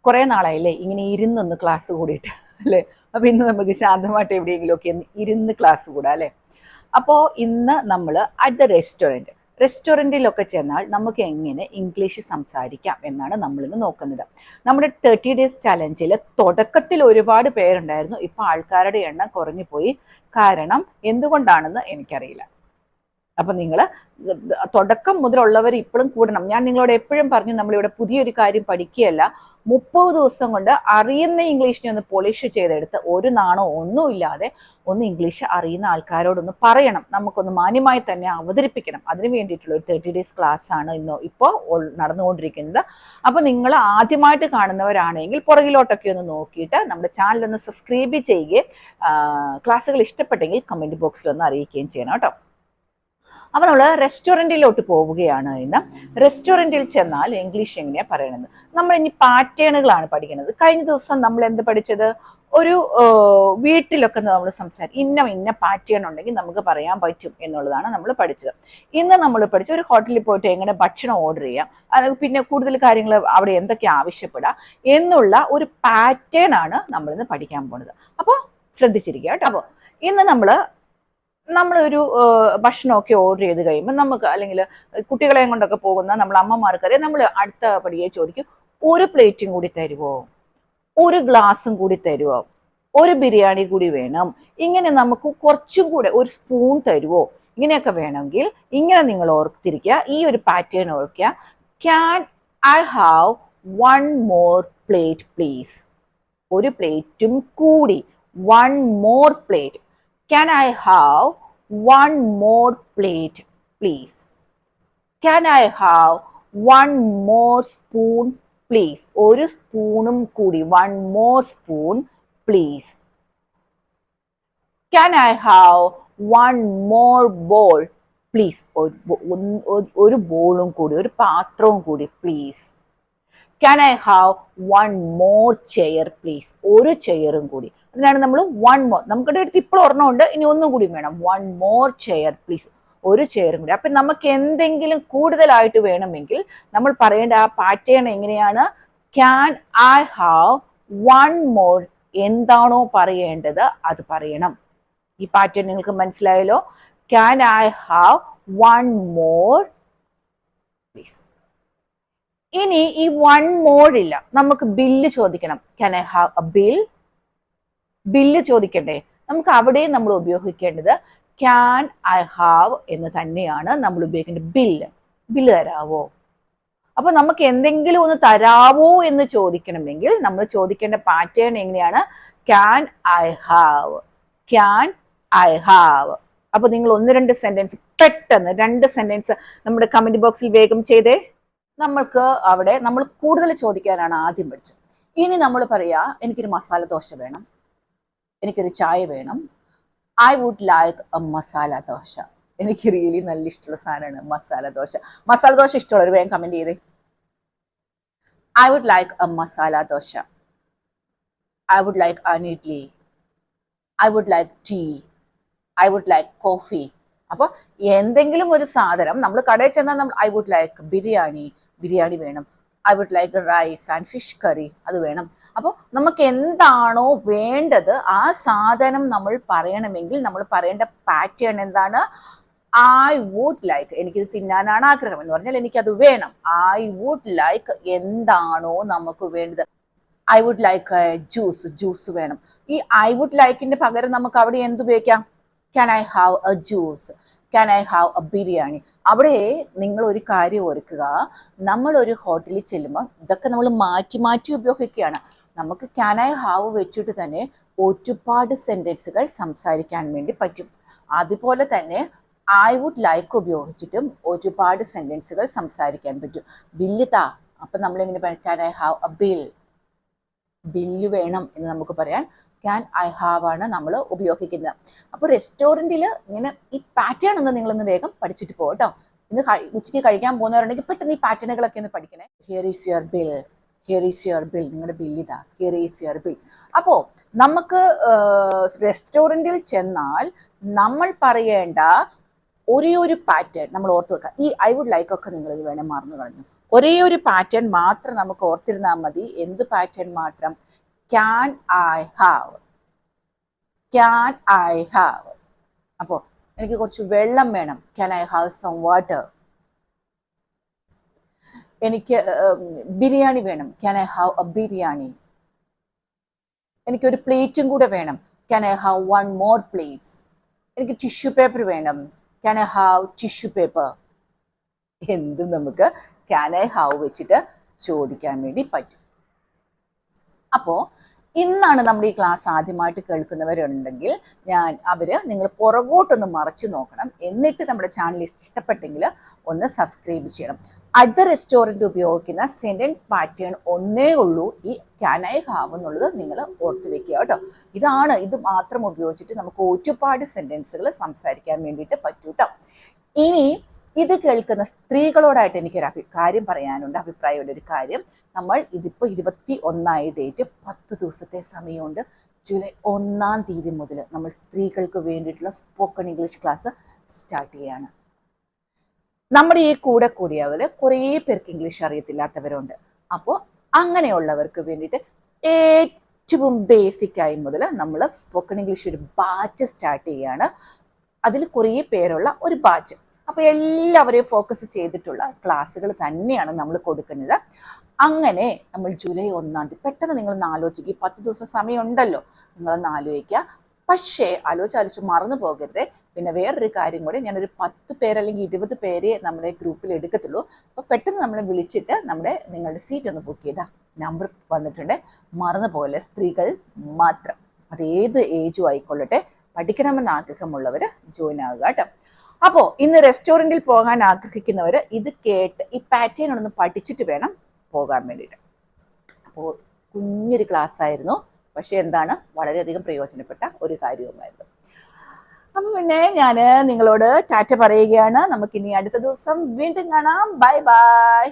കുറേ നാളായില്ലേ ഇങ്ങനെ ഇരുന്നൊന്ന് ക്ലാസ് കൂടിയിട്ട് അല്ലേ. അപ്പോൾ ഇന്ന് നമുക്ക് ശാന്തമായിട്ട് എവിടെയെങ്കിലുമൊക്കെ ഒന്ന് ഇരുന്ന് ക്ലാസ് കൂടാം അല്ലേ. അപ്പോൾ ഇന്ന് നമ്മൾ അറ്റ് ദ റെസ്റ്റോറൻറ്റിലൊക്കെ ചെന്നാൽ നമുക്ക് എങ്ങനെ ഇംഗ്ലീഷ് സംസാരിക്കാം എന്നാണ് നമ്മളിന്ന് നോക്കുന്നത്. നമ്മുടെ 30 ഡേയ്സ് ചലഞ്ചിൽ തുടക്കത്തിൽ ഒരുപാട് പേരുണ്ടായിരുന്നു. ഇപ്പോൾ ആൾക്കാരുടെ എണ്ണം കുറഞ്ഞു പോയി. കാരണം എന്തുകൊണ്ടാണെന്ന് എനിക്കറിയില്ല. അപ്പം നിങ്ങൾ തുടക്കം മുതലുള്ളവർ ഇപ്പോഴും കൂടണം. ഞാൻ നിങ്ങളോട് എപ്പോഴും പറഞ്ഞു, നമ്മളിവിടെ പുതിയൊരു കാര്യം പഠിക്കുകയല്ല, 30 ദിവസം കൊണ്ട് അറിയുന്ന ഇംഗ്ലീഷിനെ ഒന്ന് പോളിഷ് ചെയ്തെടുത്ത് ഒരു നാണോ ഒന്നുമില്ലാതെ ഒന്ന് ഇംഗ്ലീഷ് അറിയുന്ന ആൾക്കാരോടൊന്ന് പറയണം, നമുക്കൊന്ന് മാന്യമായി തന്നെ അവതരിപ്പിക്കണം. അതിന് വേണ്ടിയിട്ടുള്ള ഒരു 30 ഡേയ്സ് ക്ലാസ് ആണ് ഇപ്പോൾ നടന്നുകൊണ്ടിരിക്കുന്നത്. അപ്പോൾ നിങ്ങൾ ആദ്യമായിട്ട് കാണുന്നവരാണെങ്കിൽ പുറകിലോട്ടൊക്കെ ഒന്ന് നോക്കിയിട്ട് നമ്മുടെ ചാനലൊന്ന് സബ്സ്ക്രൈബ് ചെയ്യുകയും ക്ലാസ്സുകൾ ഇഷ്ടപ്പെട്ടെങ്കിൽ കമൻറ്റ് ബോക്സിൽ ഒന്ന് അറിയിക്കുകയും ചെയ്യണം കേട്ടോ. അപ്പോൾ നമ്മൾ റെസ്റ്റോറൻറ്റിലോട്ട് പോവുകയാണ്. ഇന്ന് റെസ്റ്റോറൻറ്റിൽ ചെന്നാൽ ഇംഗ്ലീഷ് എങ്ങനെയാണ് പറയണത്. നമ്മൾ ഇനി പാറ്റേണുകളാണ് പഠിക്കുന്നത്. കഴിഞ്ഞ ദിവസം നമ്മൾ എന്ത് പഠിച്ചത്, ഒരു വീട്ടിലൊക്കെ നമ്മൾ ഇന്ന പാറ്റേൺ ഉണ്ടെങ്കിൽ നമുക്ക് പറയാൻ പറ്റും എന്നുള്ളതാണ് നമ്മൾ പഠിച്ചത്. ഇന്ന് നമ്മൾ പഠിച്ച ഒരു ഹോട്ടലിൽ പോയിട്ട് എങ്ങനെ ഭക്ഷണം ഓർഡർ ചെയ്യാം, അല്ലെങ്കിൽ പിന്നെ കൂടുതൽ കാര്യങ്ങൾ അവിടെ എന്തൊക്കെ ആവശ്യപ്പെടാം എന്നുള്ള ഒരു പാറ്റേൺ ആണ് നമ്മളിന്ന് പഠിക്കാൻ പോകുന്നത്. അപ്പോൾ ശ്രദ്ധിച്ചിരിക്കുക കേട്ടോ. അപ്പോൾ ഇന്ന് നമ്മളൊരു ഭക്ഷണമൊക്കെ ഓർഡർ ചെയ്ത് കഴിയുമ്പോൾ നമുക്ക്, അല്ലെങ്കിൽ കുട്ടികളെയും കൊണ്ടൊക്കെ പോകുന്ന നമ്മൾ അമ്മമാർക്കറിയാം, നമ്മൾ അടുത്ത പടിയെ ചോദിക്കും, ഒരു പ്ലേറ്റും കൂടി തരുമോ, ഒരു ഗ്ലാസും കൂടി തരുമോ, ഒരു ബിരിയാണി കൂടി വേണം, ഇങ്ങനെ നമുക്ക് കുറച്ചും കൂടെ ഒരു സ്പൂൺ തരുമോ, ഇങ്ങനെയൊക്കെ വേണമെങ്കിൽ ഇങ്ങനെ നിങ്ങൾ ഓർത്തിരിക്കുക. ഈ ഒരു പാറ്റേൺ ഓർക്കുക. Can I have 1 more plate please. ഒരു പ്ലേറ്റും കൂടി, 1 more plate. Can I have 1 more plate, please? Can I have 1 more spoon, please? ഒരു സ്പൂണും കൂടി, 1 more spoon, please. Can I have 1 more bowl, please? ഒരു ബോളും കൂടി, ഒരു പാത്രവും കൂടി, please. Can I have 1 more chair, please? ഒരു ചെയറും കൂടി. അതിനാണ് നമ്മൾ 1 more. നമുക്കിടെ അടുത്ത് ഇപ്പോൾ ഒരെണ്ണമുണ്ട്, ഇനി ഒന്നും കൂടി വേണം. 1 more chair, please. ഒരു ചെയറും കൂടി. അപ്പം നമുക്ക് എന്തെങ്കിലും കൂടുതലായിട്ട് വേണമെങ്കിൽ നമ്മൾ പറയേണ്ട ആ പാറ്റേൺ എങ്ങനെയാണ്? Can I have 1 more? എന്താണോ പറയേണ്ടത് അത് പറയണം. ഈ പാറ്റേൺ നിങ്ങൾക്ക് മനസ്സിലായല്ലോ. Can I have 1 more, please? ഇനി ഈ 1 more ഇല്ല, നമുക്ക് ബില്ല് ചോദിക്കണം. Can I have a bill? Bill ചോദിക്കണ്ടേ? നമുക്ക് അവിടെയും നമ്മൾ ഉപയോഗിക്കേണ്ടത് ക്യാൻ ഐ ഹാവ് എന്ന് തന്നെയാണ് നമ്മൾ ഉപയോഗിക്കേണ്ടത്. ബില്ല് തരാവോ. അപ്പൊ നമുക്ക് എന്തെങ്കിലും ഒന്ന് തരാവോ എന്ന് ചോദിക്കണമെങ്കിൽ നമ്മൾ ചോദിക്കേണ്ട പാറ്റേൺ എങ്ങനെയാണ്? Can I have, can I have. അപ്പൊ നിങ്ങൾ 1-2 സെന്റൻസ് പെട്ടെന്ന് 2 സെന്റൻസ് നമ്മുടെ കമന്റ് ബോക്സിൽ വേഗം ചെയ്തേ. നമ്മൾക്ക് അവിടെ നമ്മൾ കൂടുതൽ ചോദിക്കാനാണ് ആദ്യം പഠിച്ചത്. ഇനി നമ്മൾ പറയാ, എനിക്കൊരു മസാല ദോശ വേണം, എനിക്കൊരു ചായ വേണം. I would like a masala dosa. എനിക്ക് റിയലി നല്ല ഇഷ്ടമുള്ള സാധനമാണ് മസാല ദോശ. മസാല ദോശ ഇഷ്ടമുള്ളവർ വേഗം കമന്റ് ചെയ്തേ. I would like a masala dosa. I would like an idli. I would like tea. I would like coffee. അപ്പോൾ എന്തെങ്കിലും ഒരു സാധനം നമ്മൾ കടയിൽ ചെന്നാൽ നമ്മൾ ഐ വുഡ് ലൈക്ക് ബിരിയാണി വേണം. I would like rice and fish curry, അത് വേണം. അപ്പോൾ നമുക്ക് എന്താണോ വേണ്ടത് ആ സാധനം നമ്മൾ പറയണമെങ്കിൽ നമ്മൾ പറയേണ്ട പാറ്റേൺ എന്താണ്? I would like. എനിക്കിത് തിന്നാനാണ് ആഗ്രഹം എന്ന് പറഞ്ഞാൽ എനിക്കത് വേണം. ഐ വുഡ് ലൈക്ക് എന്താണോ നമുക്ക് വേണ്ടത്. ഐ വുഡ് ലൈക്ക് ജ്യൂസ് വേണം. ഈ ഐ വുഡ് ലൈക്കിന്റെ പകരം നമുക്ക് അവിടെ എന്തുപയോഗിക്കാം? Can I have a juice, can I have a biryani. അവിടെ നിങ്ങൾ ഒരു കാര്യം ഓർക്കുക, നമ്മൾ ഒരു ഹോട്ടലിൽ ചെല്ലുമ്പോൾ ഇതൊക്കെ നമ്മൾ മാറ്റി ഉപയോഗിക്കുകയാണ്. നമുക്ക് ക്യാൻ ഐ ഹാവ് വെച്ചിട്ട് തന്നെ ഒരുപാട് സെൻറ്റൻസുകൾ സംസാരിക്കാൻ വേണ്ടി പറ്റും. അതുപോലെ തന്നെ ഐ വുഡ് ലൈക്ക് ഉപയോഗിച്ചിട്ടും ഒരുപാട് സെൻറ്റൻസുകൾ സംസാരിക്കാൻ പറ്റും. ബില്ല് താ. അപ്പം നമ്മളെങ്ങനെ പറയാം? Can I have A bill വേണം എന്ന് നമുക്ക് പറയാൻ ക്യാൻ ഐ ഹാവ് ആണ് നമ്മൾ ഉപയോഗിക്കുന്നത്. അപ്പോൾ റെസ്റ്റോറൻറ്റിൽ ഇങ്ങനെ ഈ പാറ്റേൺ ഒന്ന് നിങ്ങളൊന്ന് വേഗം പഠിച്ചിട്ട് പോകും കേട്ടോ. ഇന്ന് ഉച്ചയ്ക്ക് കഴിക്കാൻ പോകുന്നവരുണ്ടെങ്കിൽ പെട്ടെന്ന് ഈ പാറ്റേണുകളൊക്കെ ഒന്ന് പഠിക്കണേ. Here is your bill, here is your bill. നിങ്ങളുടെ ബില്ല് ഇതാ, ഹിയർ ഈസ് യുവർ ബിൽ. അപ്പോൾ നമുക്ക് റെസ്റ്റോറൻറ്റിൽ ചെന്നാൽ നമ്മൾ പറയേണ്ട ഒരേ ഒരു പാറ്റേൺ നമ്മൾ ഓർത്ത് വെക്കുക. ഈ ഐ വുഡ് ലൈക്ക് ഒക്കെ നിങ്ങൾ ഇത് വേണേൽ മറന്നു കളഞ്ഞു. ഒരേ ഒരു പാറ്റേൺ മാത്രം നമുക്ക് ഓർത്തിരുന്നാൽ മതി. എന്ത് പാറ്റേൺ മാത്രം? Can I have, can I have. അപ്പോൾ എനിക്ക് കുറച്ച് വെള്ളം വേണം, can I have some water. എനിക്ക് ബിരിയാണി വേണം, can I have a biryani. എനിക്കൊരു പ്ലേറ്റും കൂടെ വേണം, can I have one more plates. എനിക്ക് ടിഷ്യൂ പേപ്പർ വേണം, can I have tissue paper. എന്തും നമുക്ക് ക്യാൻ ഐ ഹാവ് വെച്ചിട്ട് ചോദിക്കാൻ വേണ്ടി പറ്റും. അപ്പോൾ ഇന്നാണ് നമ്മുടെ ഈ ക്ലാസ് ആദ്യമായിട്ട് കേൾക്കുന്നവരുണ്ടെങ്കിൽ നിങ്ങൾ പുറകോട്ടൊന്ന് മറച്ചു നോക്കണം. എന്നിട്ട് നമ്മുടെ ചാനൽ ഇഷ്ടപ്പെട്ടെങ്കിൽ ഒന്ന് സബ്സ്ക്രൈബ് ചെയ്യണം. അടുത്ത റെസ്റ്റോറൻറ്റ് ഉപയോഗിക്കുന്ന സെൻറ്റൻസ് പാറ്റേൺ ഒന്നേ ഉള്ളൂ, ഈ ക്യാൻ ഐ ഹാവ് എന്നുള്ളത് നിങ്ങൾ ഓർത്ത് വെക്കുക കേട്ടോ. ഇത് മാത്രം ഉപയോഗിച്ചിട്ട് നമുക്ക് ഒരുപാട് സെൻറ്റൻസുകൾ സംസാരിക്കാൻ വേണ്ടിയിട്ട് പറ്റൂ കേട്ടോ. ഇനി ഇത് കേൾക്കുന്ന സ്ത്രീകളോടായിട്ട് എനിക്കൊരു കാര്യം പറയാനുണ്ട്, അഭിപ്രായമുള്ള ഒരു കാര്യം. നമ്മൾ ഇതിപ്പോൾ 21 ഡേറ്റ്, 10 ദിവസത്തെ സമയമുണ്ട്. ജൂലൈ 1 തീയതി മുതൽ നമ്മൾ സ്ത്രീകൾക്ക് വേണ്ടിയിട്ടുള്ള സ്പോക്കൺ ഇംഗ്ലീഷ് ക്ലാസ് സ്റ്റാർട്ട് ചെയ്യുകയാണ്. നമ്മുടെ ഈ കൂടിയവർ കുറേ പേർക്ക് ഇംഗ്ലീഷ് അറിയത്തില്ലാത്തവരുണ്ട്. അപ്പോൾ അങ്ങനെയുള്ളവർക്ക് വേണ്ടിയിട്ട് ഏറ്റവും ബേസിക്കായി മുതൽ നമ്മൾ സ്പോക്കൺ ഇംഗ്ലീഷ് ഒരു ബാച്ച് സ്റ്റാർട്ട് ചെയ്യുകയാണ്. അതിൽ കുറേ പേരുള്ള ഒരു ബാച്ച്. അപ്പോൾ എല്ലാവരെയും ഫോക്കസ് ചെയ്തിട്ടുള്ള ക്ലാസ്സുകൾ തന്നെയാണ് നമ്മൾ കൊടുക്കുന്നത്. അങ്ങനെ നമ്മൾ ജൂലൈ 1 തീയതി, പെട്ടെന്ന് നിങ്ങളൊന്ന് ആലോചിക്കുക, 10 ദിവസം സമയമുണ്ടല്ലോ, നിങ്ങളൊന്ന് ആലോചിക്കുക. പക്ഷേ ആലോചിച്ച് മറന്നു പോകരുത്. പിന്നെ വേറൊരു കാര്യം കൂടി, ഞാനൊരു 10 പേര് അല്ലെങ്കിൽ 20 പേരെ നമ്മുടെ ഗ്രൂപ്പിൽ എടുക്കത്തുള്ളൂ. അപ്പോൾ പെട്ടെന്ന് നമ്മൾ വിളിച്ചിട്ട് നിങ്ങളുടെ സീറ്റ് ഒന്ന് ബുക്ക് ചെയ്താൽ നമ്പർ വന്നിട്ടുണ്ട്, മറന്നു പോകല്ലേ. സ്ത്രീകൾ മാത്രം, അതേത് ഏജും ആയിക്കൊള്ളട്ടെ, പഠിക്കണമെന്ന് ആഗ്രഹമുള്ളവർ ജോയിൻ ആകുക കേട്ടോ. അപ്പോൾ ഇന്ന് റെസ്റ്റോറൻറ്റിൽ പോകാൻ ആഗ്രഹിക്കുന്നവർ ഇത് കേട്ട് ഈ പാറ്റേൺ ഒന്ന് പഠിച്ചിട്ട് വേണം പോകാൻ വേണ്ടിയിട്ട്. അപ്പോൾ കുഞ്ഞൊരു ക്ലാസ് ആയിരുന്നു, പക്ഷേ വളരെയധികം പ്രയോജനപ്പെട്ട ഒരു കാര്യവുമായിരുന്നു. അപ്പം പിന്നെ ഞാൻ നിങ്ങളോട് ടാറ്റ പറയുകയാണ്. നമുക്കിനി അടുത്ത ദിവസം വീണ്ടും കാണാം. Bye bye.